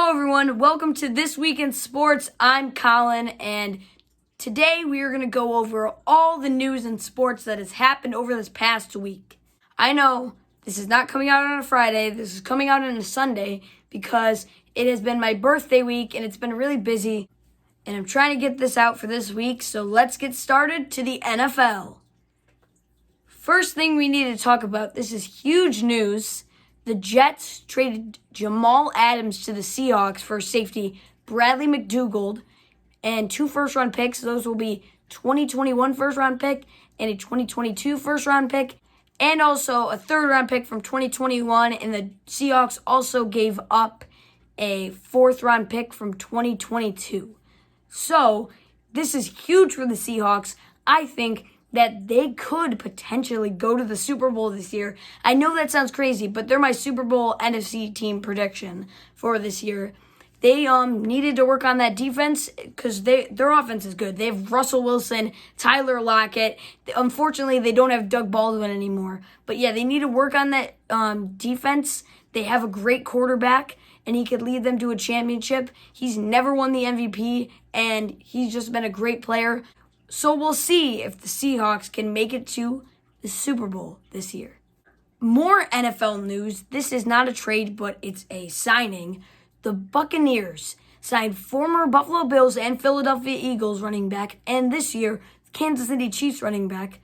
Hello everyone, welcome to This Week in Sports. I'm Colin, and today we are going to go over all the news in sports that has happened over this past week. I know this is not coming out on a Friday, this is coming out on a Sunday because it has been my birthday week and it's been really busy, and I'm trying to get this out for this week, so let's get started to the NFL. First thing we need to talk about, this is huge news. The Jets traded Jamal Adams to the Seahawks for safety Bradley McDougald and 2 first-round picks. Those will be 2021 first-round pick and a 2022 first-round pick, and also a third-round pick from 2021. And the Seahawks also gave up a 4th-round pick from 2022. So this is huge for the Seahawks. I think that they could potentially go to the Super Bowl this year. I know that sounds crazy, but they're my Super Bowl NFC team prediction for this year. They needed to work on that defense because their offense is good. They have Russell Wilson, Tyler Lockett. Unfortunately, they don't have Doug Baldwin anymore. But yeah, they need to work on that defense. They have a great quarterback, and he could lead them to a championship. He's never won the MVP, and he's just been a great player. So we'll see if the Seahawks can make it to the Super Bowl this year. More NFL news. This is not a trade, but it's a signing. The Buccaneers signed former Buffalo Bills and Philadelphia Eagles running back, and this year, Kansas City Chiefs running back,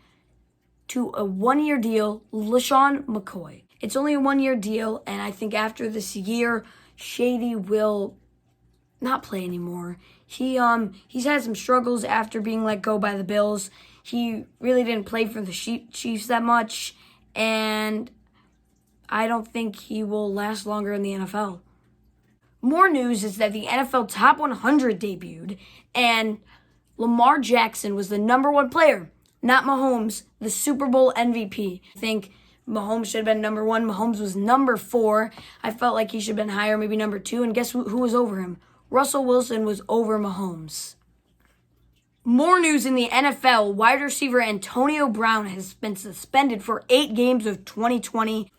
to a 1-year deal, LeSean McCoy. It's only a 1-year deal, and I think after this year, Shady will not play anymore. He's had some struggles after being let go by the Bills. He really didn't play for the Chiefs that much, and I don't think he will last longer in the NFL. More news is that the NFL Top 100 debuted, and Lamar Jackson was the number 1 player, not Mahomes, the Super Bowl MVP. I think Mahomes should have been number 1. Mahomes was number 4. I felt like he should have been higher, maybe number 2, and guess who was over him? Russell Wilson was over Mahomes. More news in the NFL. Wide receiver Antonio Brown has been suspended for 8 games of 2020.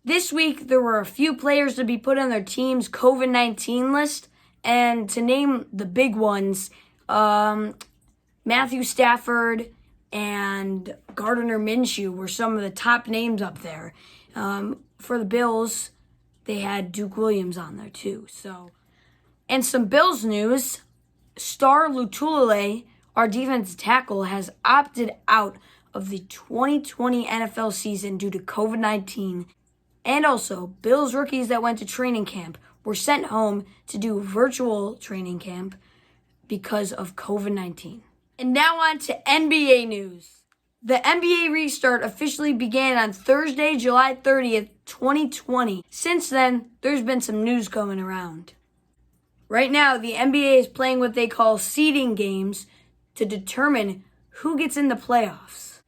This week, there were a few players to be put on their team's COVID-19 list. And to name the big ones, Matthew Stafford and Gardner Minshew were some of the top names up there. For the Bills, they had Duke Williams on there too. And some Bills news, Star Lotulelei, our defensive tackle, has opted out of the 2020 NFL season due to COVID-19. And also, Bills rookies that went to training camp were sent home to do virtual training camp because of COVID-19. And now on to NBA news. The NBA restart officially began on Thursday, July 30th, 2020. Since then, there's been some news coming around. Right now, the NBA is playing what they call seeding games to determine who gets in the playoffs.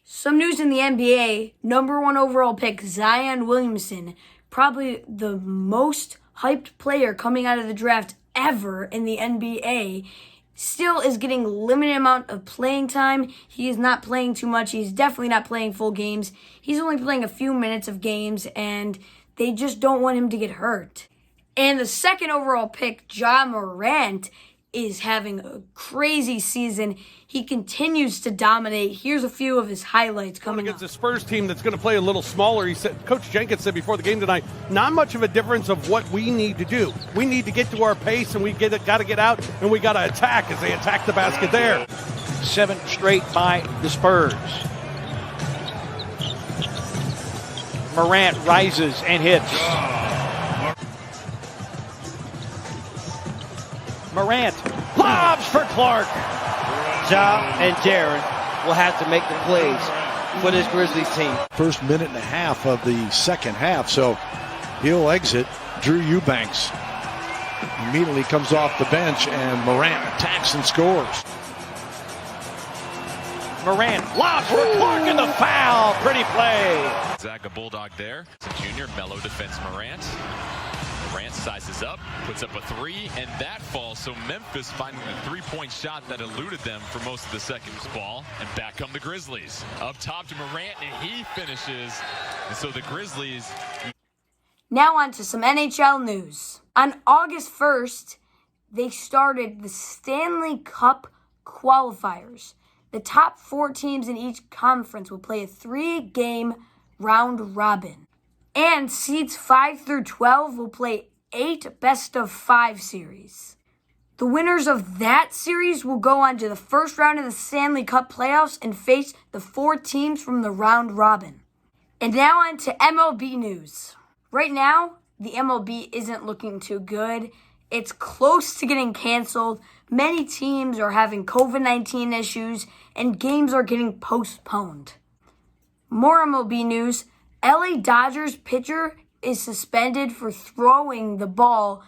Some news in the NBA, number 1 overall pick Zion Williamson, probably the most hyped player coming out of the draft ever in the NBA, still is getting limited amount of playing time. He is not playing too much. He's definitely not playing full games. He's only playing a few minutes of games, and they just don't want him to get hurt. And the 2nd overall pick, Ja Morant, is having a crazy season. He continues to dominate. Here's a few of his highlights coming up. Against a Spurs team that's going to play a little smaller, he said, Coach Jenkins said before the game tonight, not much of a difference of what we need to do. We need to get to our pace, and we got to get out, and we got to attack as they attack the basket there. 7 straight by the Spurs. Morant rises and hits. Morant lobs for Clark. Ja and Jaren will have to make the plays for this Grizzlies team. First minute and a half of the second half, so he'll exit. Drew Eubanks immediately comes off the bench, and Morant attacks and scores. Morant lobs for Clark in the foul. Pretty play. Zach, a Bulldog there. It's a junior, mellow defense Morant. Morant sizes up, puts up a 3, and that falls. So Memphis finding the 3-point shot that eluded them for most of the second ball. And back come the Grizzlies. Up top to Morant, and he finishes. And so the Grizzlies... Now on to some NHL news. On August 1st, they started the Stanley Cup qualifiers. The top 4 teams in each conference will play a 3-game round robin. And seeds 5 through 12 will play 8 best-of-5 series. The winners of that series will go on to the first round of the Stanley Cup playoffs and face the 4 teams from the round robin. And now on to MLB news. Right now, the MLB isn't looking too good. It's close to getting canceled. Many teams are having COVID-19 issues, and games are getting postponed. More MLB news. LA Dodgers pitcher is suspended for throwing the ball,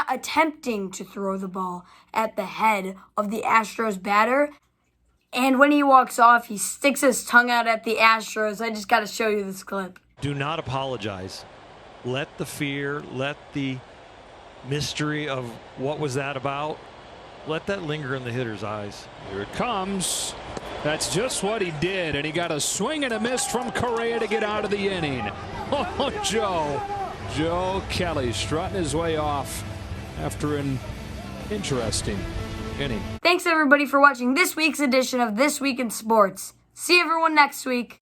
attempting to throw the ball at the head of the Astros batter. And when he walks off, he sticks his tongue out at the Astros. I just got to show you this clip. Do not apologize. Let the fear, let the mystery of what was that about, let that linger in the hitter's eyes. Here it comes. That's just what he did, and he got a swing and a miss from Correa to get out of the inning. Oh, Joe Kelly strutting his way off after an interesting inning. Thanks everybody for watching this week's edition of This Week in Sports. See everyone next week.